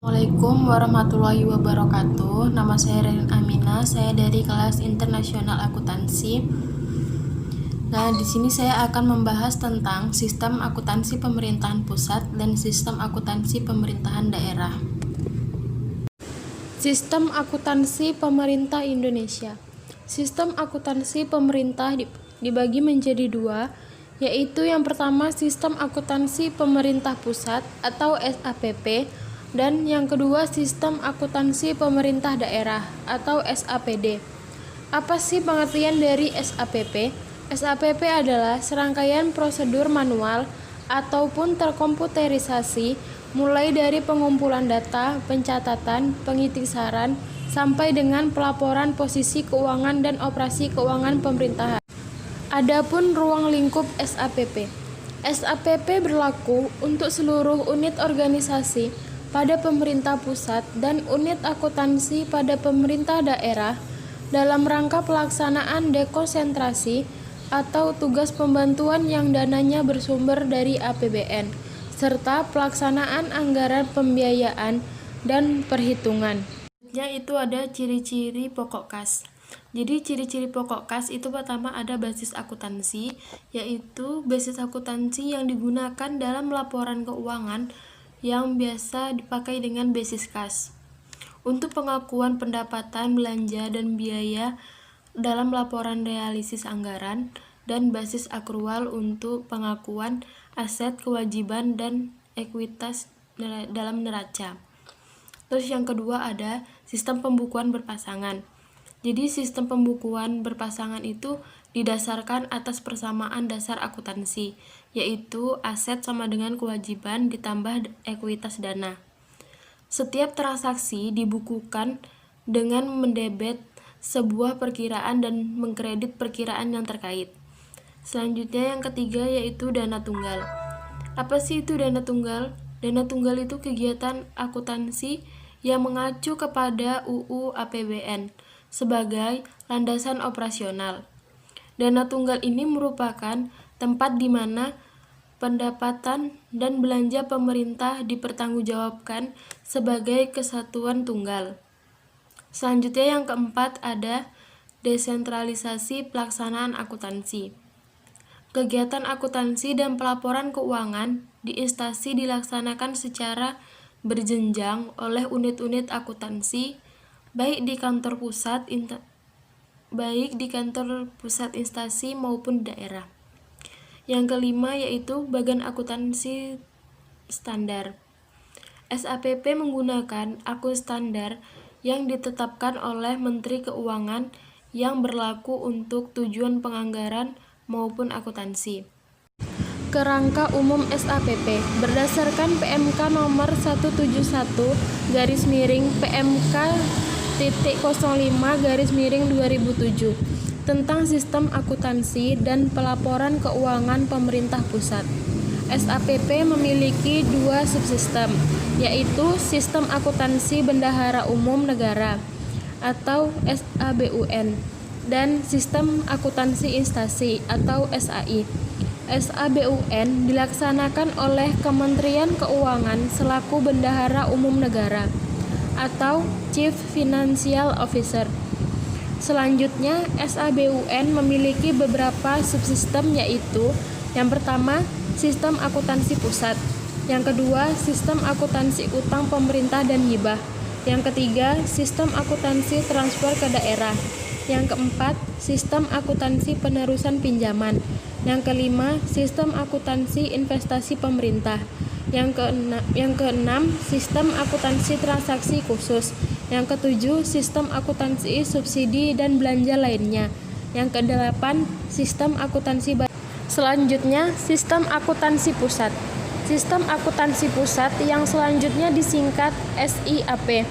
Assalamualaikum warahmatullahi wabarakatuh. Nama saya Rerin Amina. Saya dari kelas Internasional Akuntansi. Nah, di sini saya akan membahas tentang sistem akuntansi pemerintahan pusat dan sistem akuntansi pemerintahan daerah. Sistem akuntansi pemerintah Indonesia. Sistem akuntansi pemerintah dibagi menjadi dua, yaitu yang pertama sistem akuntansi pemerintah pusat atau SAPP, dan yang kedua sistem akuntansi pemerintah daerah atau SAPD. Apa sih pengertian dari SAPP? SAPP adalah serangkaian prosedur manual ataupun terkomputerisasi mulai dari pengumpulan data, pencatatan, pengiktisaran, sampai dengan pelaporan posisi keuangan dan operasi keuangan pemerintahan. Adapun ruang lingkup SAPP. SAPP berlaku untuk seluruh unit organisasi pada pemerintah pusat dan unit akuntansi pada pemerintah daerah dalam rangka pelaksanaan dekonsentrasi atau tugas pembantuan yang dananya bersumber dari APBN, serta pelaksanaan anggaran pembiayaan dan perhitungan. Yaitu ada ciri-ciri pokok kas. Jadi ciri-ciri pokok kas itu pertama ada basis akuntansi, yaitu basis akuntansi yang digunakan dalam laporan keuangan yang biasa dipakai dengan basis kas. Untuk pengakuan pendapatan, belanja, dan biaya dalam laporan realisis anggaran, dan basis akrual untuk pengakuan aset, kewajiban, dan ekuitas dalam neraca. Terus yang kedua ada sistem pembukuan berpasangan. Jadi sistem pembukuan berpasangan itu didasarkan atas persamaan dasar akuntansi, yaitu aset sama dengan kewajiban ditambah ekuitas dana. Setiap transaksi dibukukan dengan mendebet sebuah perkiraan dan mengkredit perkiraan yang terkait. Selanjutnya yang ketiga yaitu dana tunggal. Apa sih itu dana tunggal? Dana tunggal itu kegiatan akuntansi yang mengacu kepada UU APBN sebagai landasan operasional. Dana tunggal ini merupakan tempat di mana pendapatan dan belanja pemerintah dipertanggungjawabkan sebagai kesatuan tunggal. Selanjutnya yang keempat ada desentralisasi pelaksanaan akuntansi. Kegiatan akuntansi dan pelaporan keuangan di instansi dilaksanakan secara berjenjang oleh unit-unit akuntansi baik di kantor pusat instansi maupun daerah. Yang kelima yaitu bagan akuntansi standar. SAPP menggunakan akun standar yang ditetapkan oleh Menteri Keuangan yang berlaku untuk tujuan penganggaran maupun akuntansi. Kerangka umum SAPP berdasarkan PMK nomor 171/PMK.05/2007 tentang sistem akuntansi dan pelaporan keuangan pemerintah pusat. SAPP memiliki dua subsistem, yaitu Sistem Akuntansi Bendahara Umum Negara atau SABUN dan Sistem Akuntansi Instansi atau SAI. SABUN dilaksanakan oleh Kementerian Keuangan selaku Bendahara Umum Negara atau Chief Financial Officer. Selanjutnya, SABUN memiliki beberapa subsistem yaitu yang pertama, Sistem Akuntansi Pusat, yang kedua, Sistem Akuntansi Utang Pemerintah dan Hibah, yang ketiga, Sistem Akuntansi Transfer ke Daerah, yang keempat, Sistem Akuntansi Penerusan Pinjaman, yang kelima, Sistem Akuntansi Investasi Pemerintah, yang keenam, Sistem Akuntansi Transaksi Khusus, yang ketujuh, Sistem Akuntansi Subsidi dan Belanja lainnya, yang kedelapan, Sistem Akuntansi. Selanjutnya, Sistem Akuntansi Pusat. Sistem Akuntansi Pusat yang selanjutnya disingkat SIAP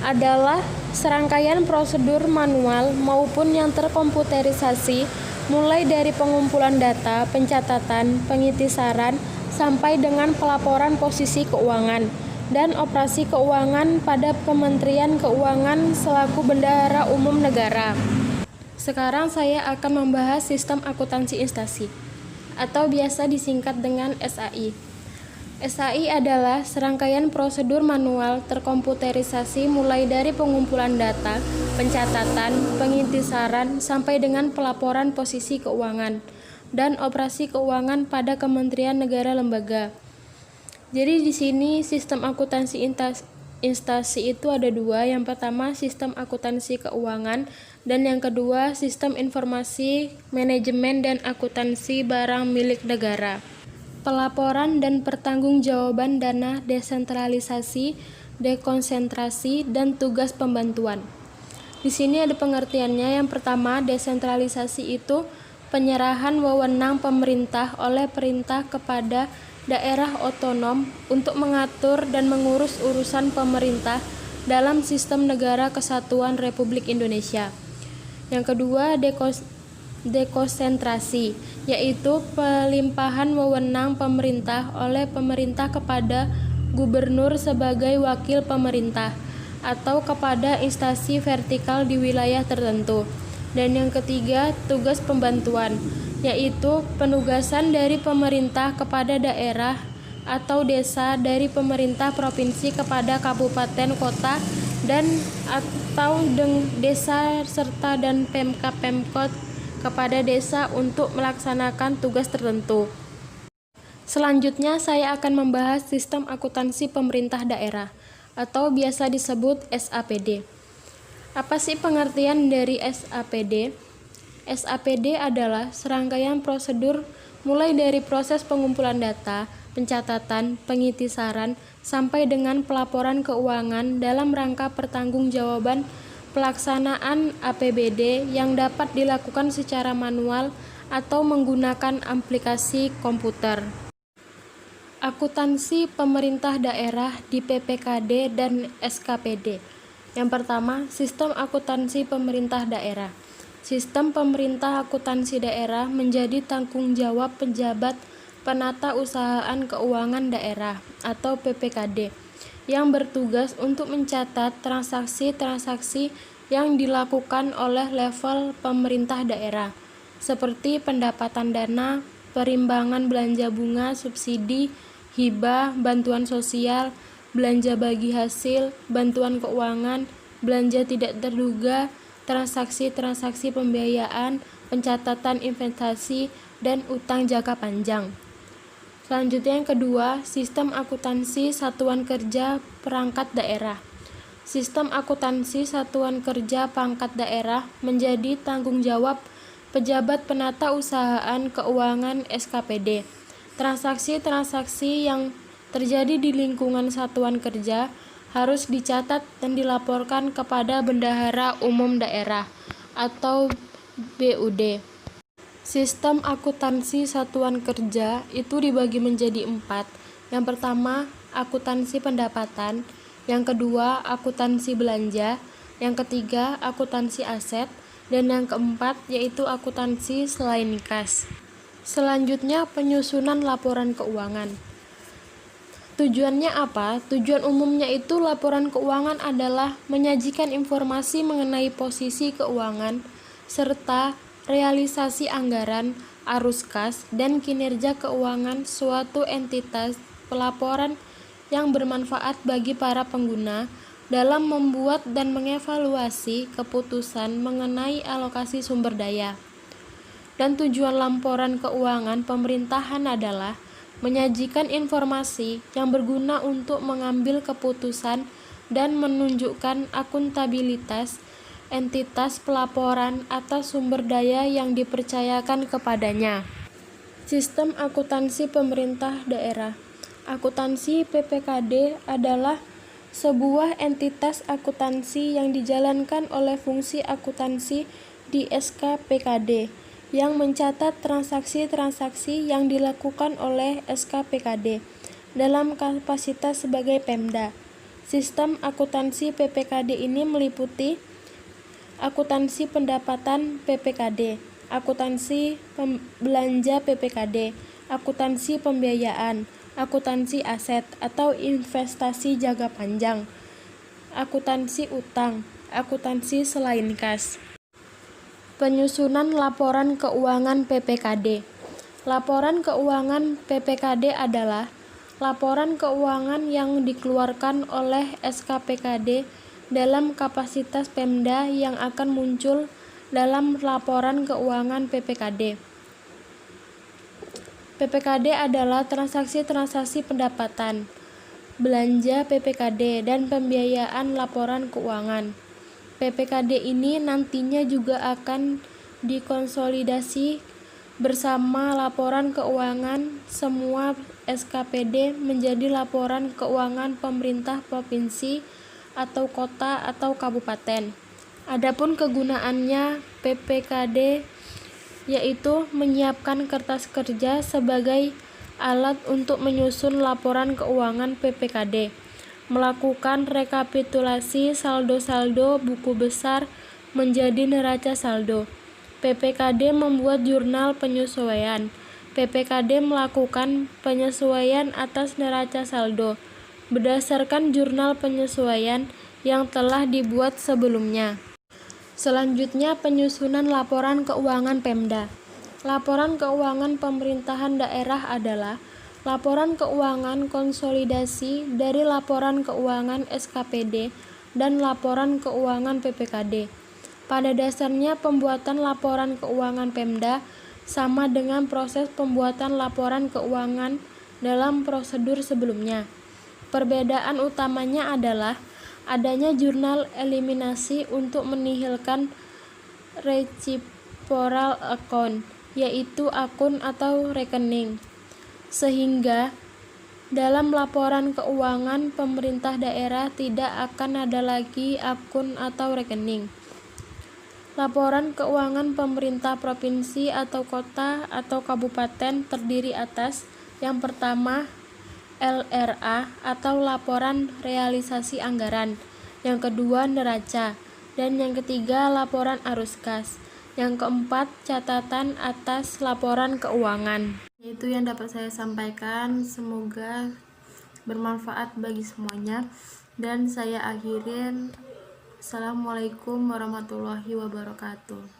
adalah serangkaian prosedur manual maupun yang terkomputerisasi mulai dari pengumpulan data, pencatatan, pengiktisaran, sampai dengan pelaporan posisi keuangan dan operasi keuangan pada Kementerian Keuangan selaku Bendahara Umum Negara. Sekarang saya akan membahas sistem akuntansi instansi atau biasa disingkat dengan SAI. SAI adalah serangkaian prosedur manual terkomputerisasi mulai dari pengumpulan data, pencatatan, pengintisaran, sampai dengan pelaporan posisi keuangan dan operasi keuangan pada kementerian negara lembaga. Jadi di sini sistem akuntansi instansi itu ada dua. Yang pertama sistem akuntansi keuangan dan yang kedua sistem informasi manajemen dan akuntansi barang milik negara. Pelaporan dan pertanggungjawaban dana desentralisasi, dekonsentrasi, dan tugas pembantuan. Di sini ada pengertiannya. Yang pertama, desentralisasi itu penyerahan wewenang pemerintah oleh perintah kepada daerah otonom untuk mengatur dan mengurus urusan pemerintah dalam sistem negara kesatuan Republik Indonesia. Yang kedua, dekonsentrasi, yaitu pelimpahan wewenang pemerintah oleh pemerintah kepada gubernur sebagai wakil pemerintah atau kepada instansi vertikal di wilayah tertentu. Dan yang ketiga, tugas pembantuan, yaitu penugasan dari pemerintah kepada daerah atau desa, dari pemerintah provinsi kepada kabupaten, kota, dan atau desa serta dan Pemkab-Pemkot kepada desa untuk melaksanakan tugas tertentu. Selanjutnya saya akan membahas sistem akuntansi pemerintah daerah atau biasa disebut SAPD. Apa sih pengertian dari SAPD? SAPD adalah serangkaian prosedur mulai dari proses pengumpulan data, pencatatan, pengintisaran, sampai dengan pelaporan keuangan dalam rangka pertanggungjawaban pelaksanaan APBD yang dapat dilakukan secara manual atau menggunakan aplikasi komputer. Akuntansi pemerintah daerah di PPKD dan SKPD. Yang pertama, sistem akuntansi pemerintah daerah. Sistem pemerintah akuntansi daerah menjadi tanggung jawab pejabat penata usahaan keuangan daerah atau PPKD yang bertugas untuk mencatat transaksi-transaksi yang dilakukan oleh level pemerintah daerah, seperti pendapatan dana, perimbangan belanja bunga, subsidi, hibah, bantuan sosial, belanja bagi hasil, bantuan keuangan, belanja tidak terduga, transaksi-transaksi pembiayaan, pencatatan investasi, dan utang jangka panjang. Selanjutnya yang kedua, sistem akuntansi satuan kerja perangkat daerah. Sistem akuntansi satuan kerja perangkat daerah menjadi tanggung jawab pejabat penata usahaan keuangan SKPD. Transaksi-transaksi yang terjadi di lingkungan satuan kerja harus dicatat dan dilaporkan kepada Bendahara Umum Daerah atau BUD. Sistem akuntansi satuan kerja itu dibagi menjadi 4. Yang pertama, akuntansi pendapatan. Yang kedua, akuntansi belanja. Yang ketiga, akuntansi aset. Dan yang keempat, yaitu akuntansi selain kas. Selanjutnya, penyusunan laporan keuangan. Tujuannya apa? Tujuan umumnya itu laporan keuangan adalah menyajikan informasi mengenai posisi keuangan, serta realisasi anggaran, arus kas, dan kinerja keuangan suatu entitas. Pelaporan yang bermanfaat bagi para pengguna dalam membuat dan mengevaluasi keputusan mengenai alokasi sumber daya. Dan tujuan laporan keuangan pemerintahan adalah menyajikan informasi yang berguna untuk mengambil keputusan dan menunjukkan akuntabilitas entitas pelaporan atas sumber daya yang dipercayakan kepadanya. Sistem akuntansi pemerintah daerah. Akuntansi PPKD adalah sebuah entitas akuntansi yang dijalankan oleh fungsi akuntansi di SKPKD yang mencatat transaksi-transaksi yang dilakukan oleh SKPKD dalam kapasitas sebagai Pemda. Sistem akuntansi PPKD ini meliputi akuntansi pendapatan PPKD, akuntansi belanja PPKD, akuntansi pembiayaan, akuntansi aset atau investasi jangka panjang, akuntansi utang, akuntansi selain kas. Penyusunan laporan keuangan PPKD. Laporan keuangan PPKD adalah laporan keuangan yang dikeluarkan oleh SKPKD dalam kapasitas Pemda yang akan muncul dalam laporan keuangan PPKD. PPKD adalah transaksi-transaksi pendapatan, belanja PPKD, dan pembiayaan laporan keuangan. PPKD ini nantinya juga akan dikonsolidasi bersama laporan keuangan semua SKPD menjadi laporan keuangan pemerintah provinsi atau kota atau kabupaten. Adapun kegunaannya PPKD yaitu menyiapkan kertas kerja sebagai alat untuk menyusun laporan keuangan PPKD, melakukan rekapitulasi saldo-saldo buku besar menjadi neraca saldo. PPKD membuat jurnal penyesuaian. PPKD melakukan penyesuaian atas neraca saldo berdasarkan jurnal penyesuaian yang telah dibuat sebelumnya. Selanjutnya, penyusunan laporan keuangan Pemda. Laporan keuangan pemerintahan daerah adalah laporan keuangan konsolidasi dari laporan keuangan SKPD dan laporan keuangan PPKD. Pada dasarnya, pembuatan laporan keuangan Pemda sama dengan proses pembuatan laporan keuangan dalam prosedur sebelumnya. Perbedaan utamanya adalah adanya jurnal eliminasi untuk menihilkan reciprocal account, yaitu akun atau rekening, sehingga dalam laporan keuangan pemerintah daerah tidak akan ada lagi akun atau rekening. Laporan keuangan pemerintah provinsi atau kota atau kabupaten terdiri atas yang pertama LRA atau laporan realisasi anggaran, yang kedua neraca, dan yang ketiga laporan arus kas. Yang keempat catatan atas laporan keuangan. Itu yang dapat saya sampaikan, semoga bermanfaat bagi semuanya, dan saya akhirin. Assalamualaikum warahmatullahi wabarakatuh.